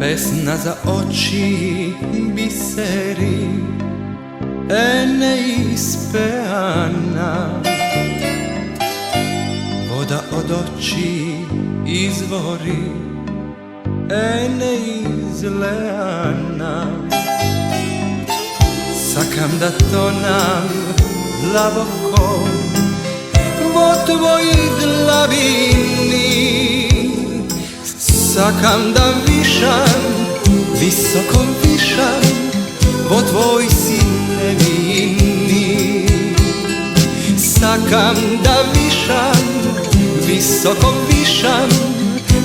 pesna za oči, biseri, neispeana. Voda od oči izvori, neizleana. Sakam da tonam dlaboko vo tvojoj dlabini. Sakam da višam, visoko višam vo tvoj si nevini. Sakam da višam, visoko višam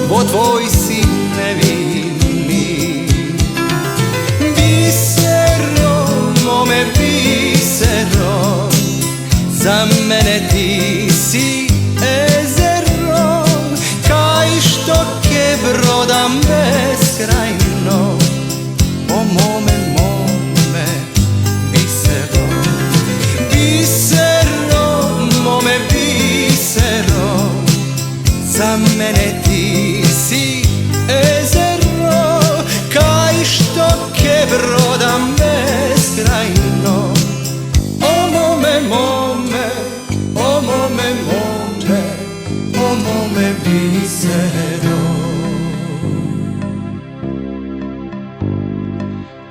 vo tvoj si nevini. Bisero, mome bisero, za mene ti si ezero, kaj štoke brodam beskrajno. O mome, mome bisero, bisero, mome bisero, za mene ti si ezero, kaj štoke brodam beskrajno. O mome, mome, o mome, mome, o mome bisero.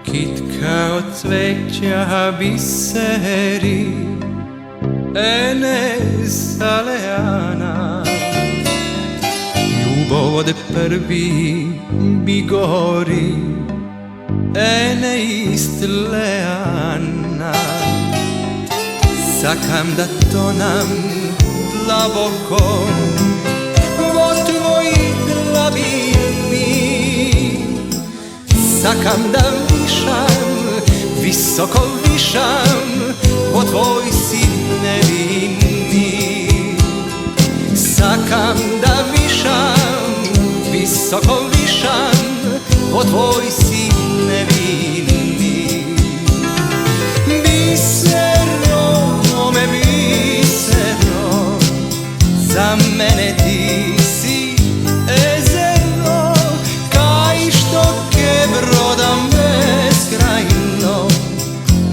Kitka od cveća biseri, nesalejana. Ljubov od prvi bigori, neistleana. Sakam da tonam dlaboko vo tvojoj dlabini. Sakam da višam, visoko višam vo tvoj si nevini. Sakam da višam, visoko višam vo tvoj si nevini. Bisero, mome bisero, za mene ti si ezero, kaj štoke brodam beskrajno.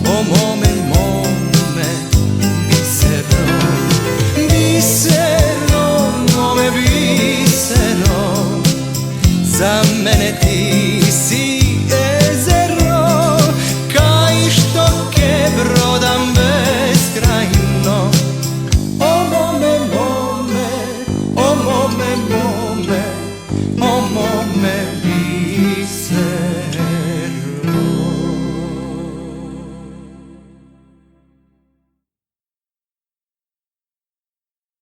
O mome, mome bisero, bisero, mome bisero, za mene ti si ezero, kaj štoke brodam beskrajno. O mome, mome, o mome, mome, o mome